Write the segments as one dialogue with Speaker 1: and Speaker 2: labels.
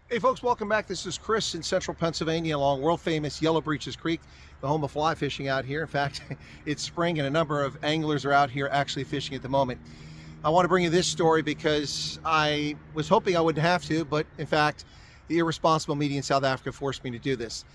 Speaker 1: Hey folks, welcome back. This is Chris in central Pennsylvania along world famous Yellow Breeches Creek, the home of fly fishing out here. In fact, it's spring and a number of anglers are out here actually fishing at the moment. I want to bring you this story because I was hoping I wouldn't have to, but in fact, the irresponsible media in South Africa forced me to do this.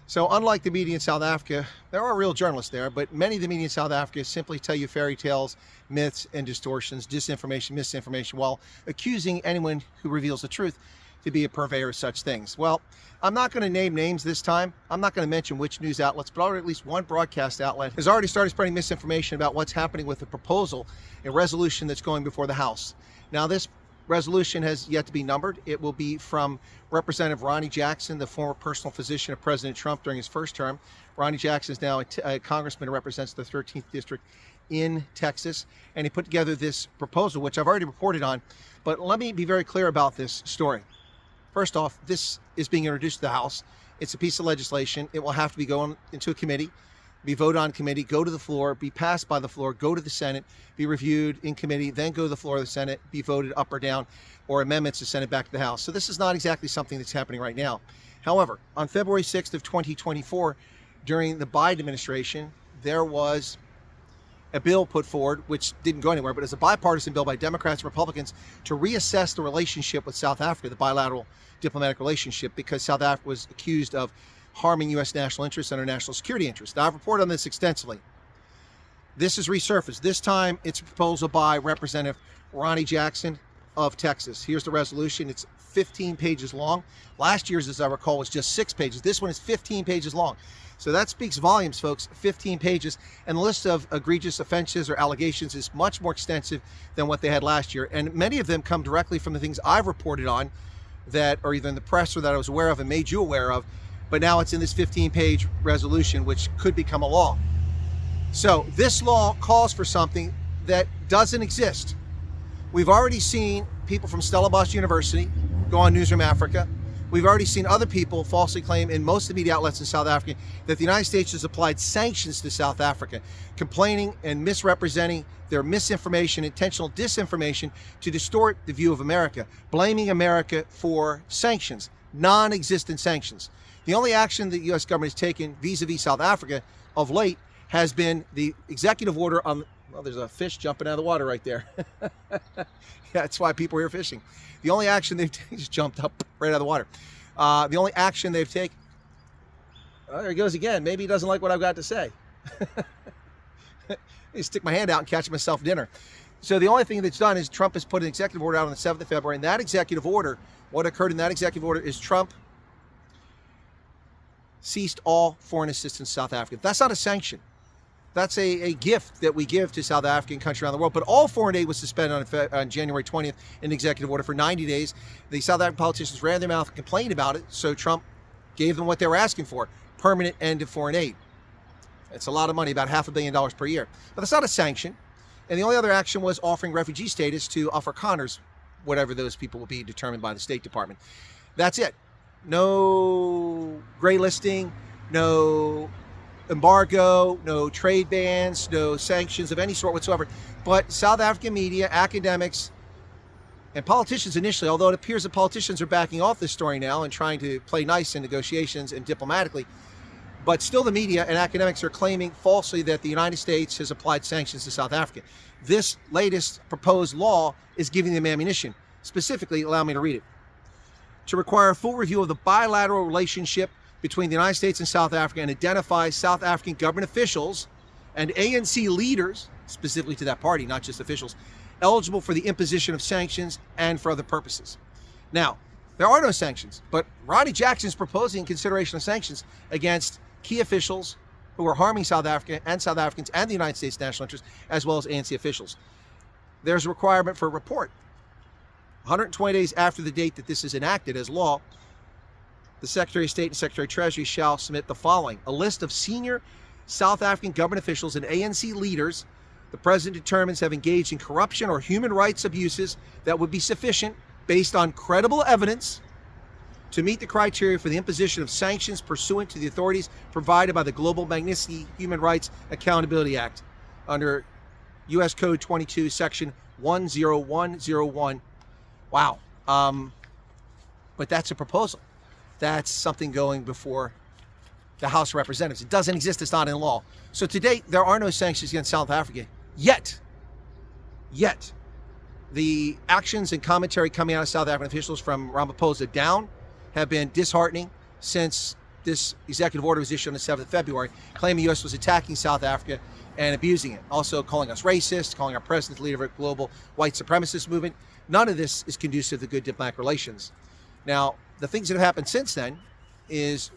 Speaker 1: So unlike the media in South Africa, there are real journalists there, but many of the media in South Africa simply tell you fairy tales, myths, and distortions, disinformation, misinformation, while accusing anyone who reveals the truth to be a purveyor of such things. Well, I'm not going to name names this time. I'm not going to mention which news outlets, but at least one broadcast outlet has already started spreading misinformation about what's happening with the proposal, a resolution that's going before the House. Now, this resolution has yet to be numbered. It will be from Representative Ronny Jackson, the former personal physician of President Trump during his first term. Ronny Jackson is now a congressman who represents the 13th district in Texas, and he put together this proposal, which I've already reported on. But let me be very clear about this story. First off, this is being introduced to the House. It's a piece of legislation. It will have to be going into a committee, be voted on committee, go to the floor, be passed by the floor, go to the Senate, be reviewed in committee, then go to the floor of the Senate, be voted up or down, or amendments to send it back to the House. So this is not exactly something that's happening right now. However, on February 6th of 2024, during the Biden administration, there was a bill put forward, which didn't go anywhere, but it's a bipartisan bill by Democrats and Republicans to reassess the relationship with South Africa, the bilateral diplomatic relationship, because South Africa was accused of harming U.S. national interests and our national security interests. Now, I've reported on this extensively. This is resurfaced. This time, it's a proposal by Representative Ronny Jackson of Texas. Here's the resolution. It's 15 pages long. Last year's, as I recall, was just 6 pages. This one is 15 pages long. So that speaks volumes, folks, 15 pages. And the list of egregious offenses or allegations is much more extensive than what they had last year. And many of them come directly from the things I've reported on that are either in the press or that I was aware of and made you aware of. But now it's in this 15-page resolution, which could become a law. So this law calls for something that doesn't exist. We've already seen people from Stellenbosch University go on Newsroom Africa. We've already seen other people falsely claim in most of the media outlets in South Africa that the United States has applied sanctions to South Africa, complaining and misrepresenting their misinformation, intentional disinformation to distort the view of America, blaming America for sanctions, non-existent sanctions. The only action the U.S. government has taken vis-a-vis South Africa of late has been the executive order on, well, there's a fish jumping out of the water right there. Yeah, that's why people are here fishing. The only action they've just jumped up right out of the water. The only action they've taken, oh, there he goes again. Maybe he doesn't like what I've got to say. I stick my hand out and catch myself dinner. So the only thing that's done is Trump has put an executive order out on the 7th of February. And that executive order, what occurred in that executive order is Trump ceased all foreign assistance to South Africa. That's not a sanction. That's a gift that we give to South African countries around the world. But all foreign aid was suspended on January 20th in the executive order for 90 days. The South African politicians ran their mouth and complained about it, so Trump gave them what they were asking for, permanent end of foreign aid. It's a lot of money, about $500 million per year. But that's not a sanction. And the only other action was offering refugee status to Afrikaners, whatever those people will be determined by the State Department. That's it. No gray listing, no embargo, no trade bans, no sanctions of any sort whatsoever. But South African media, academics, and politicians initially, although it appears that politicians are backing off this story now and trying to play nice in negotiations and diplomatically, but still the media and academics are claiming falsely that the United States has applied sanctions to South Africa. This latest proposed law is giving them ammunition. Specifically, allow me to read it. To require a full review of the bilateral relationship between the United States and South Africa and identify South African government officials and ANC leaders, specifically to that party, not just officials, eligible for the imposition of sanctions and for other purposes. Now, there are no sanctions, but Ronny Jackson is proposing consideration of sanctions against key officials who are harming South Africa and South Africans and the United States national interests, as well as ANC officials. There's a requirement for a report. 120 days after the date that this is enacted as law, the Secretary of State and Secretary of Treasury shall submit the following: a list of senior South African government officials and ANC leaders the president determines have engaged in corruption or human rights abuses that would be sufficient, based on credible evidence, to meet the criteria for the imposition of sanctions pursuant to the authorities provided by the Global Magnitsky Human Rights Accountability Act under U.S. Code 22, Section 10101. Wow. But that's a proposal. That's something going before the House of Representatives. It doesn't exist. It's not in law. So to date, there are no sanctions against South Africa yet. The actions and commentary coming out of South African officials from Ramaphosa down have been disheartening since this executive order was issued on the 7th of February, claiming the U.S. was attacking South Africa and abusing it. Also calling us racist, calling our president the leader of a global white supremacist movement. None of this is conducive to good diplomatic relations. Now, the things that have happened since then is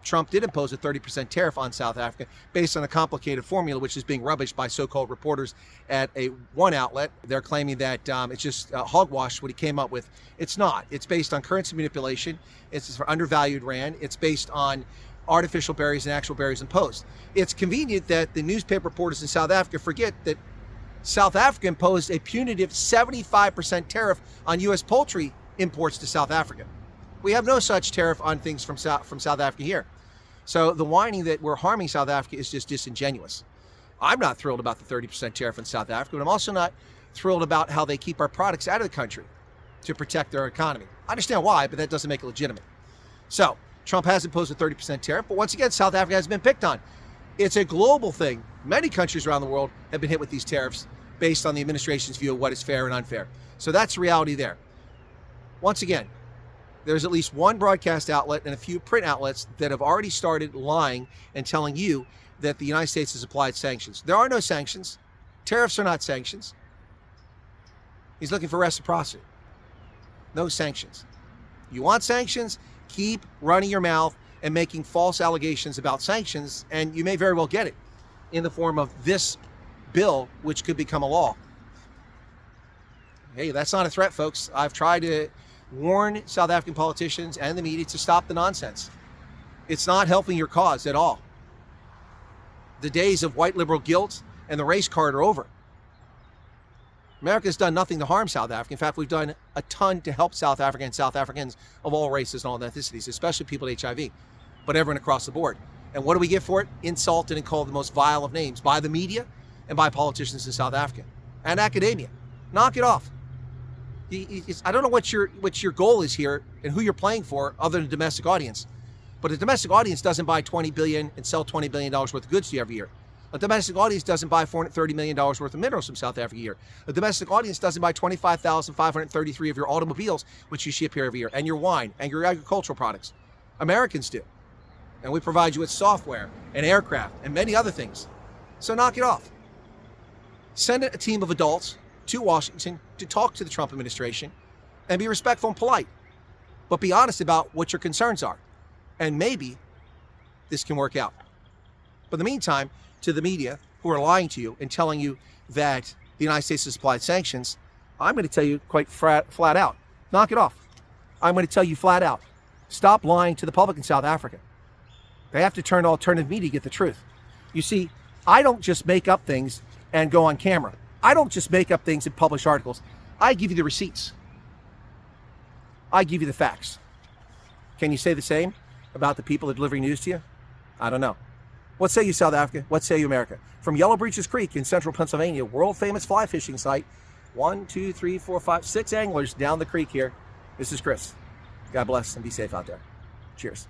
Speaker 1: Trump did impose a 30% tariff on South Africa based on a complicated formula, which is being rubbished by so-called reporters at one outlet. They're claiming that it's just hogwash what he came up with. It's not. It's based on currency manipulation. It's for undervalued rand. It's based on artificial barriers and actual barriers imposed. It's convenient that the newspaper reporters in South Africa forget that South Africa imposed a punitive 75% tariff on U.S. poultry imports to South Africa. We have no such tariff on things from South Africa here. So the whining that we're harming South Africa is just disingenuous. I'm not thrilled about the 30% tariff in South Africa, but I'm also not thrilled about how they keep our products out of the country to protect their economy. I understand why, but that doesn't make it legitimate. So Trump has imposed a 30% tariff, but once again, South Africa has been picked on. It's a global thing. Many countries around the world have been hit with these tariffs based on the administration's view of what is fair and unfair. So that's the reality there. Once again, there's at least one broadcast outlet and a few print outlets that have already started lying and telling you that the United States has applied sanctions. There are no sanctions. Tariffs are not sanctions. He's looking for reciprocity. No sanctions. You want sanctions? Keep running your mouth and making false allegations about sanctions, and you may very well get it in the form of this bill, which could become a law. Hey, that's not a threat, folks. I've tried to warn South African politicians and the media to stop the nonsense. It's not helping your cause at all. The days of white liberal guilt and the race card are over. America's done nothing to harm South Africa. In fact, we've done a ton to help South Africa and South Africans of all races and all ethnicities, especially people with HIV, but everyone across the board. And what do we get for it? Insulted and called the most vile of names by the media and by politicians in South Africa and academia. Knock it off. I don't know what your goal is here and who you're playing for other than a domestic audience. But a domestic audience doesn't buy $20 billion and sell $20 billion worth of goods to you every year. A domestic audience doesn't buy $430 million worth of minerals from South Africa a year. A domestic audience doesn't buy 25,533 of your automobiles, which you ship here every year, and your wine and your agricultural products. Americans do. And we provide you with software and aircraft and many other things. So knock it off. Send a team of adults to Washington to talk to the Trump administration and be respectful and polite, but be honest about what your concerns are. And maybe this can work out. But in the meantime, to the media who are lying to you and telling you that the United States has applied sanctions, I'm going to tell you quite flat out, knock it off. I'm going to tell you flat out, stop lying to the public in South Africa. They have to turn to alternative media to get the truth. You see, I don't just make up things and go on camera. I don't just make up things and publish articles. I give you the receipts. I give you the facts. Can you say the same about the people that are delivering news to you? I don't know. What say you, South Africa? What say you, America? From Yellow Breeches Creek in central Pennsylvania, world famous fly fishing site. 1, 2, 3, 4, 5, 6 anglers down the creek here. This is Chris. God bless and be safe out there. Cheers.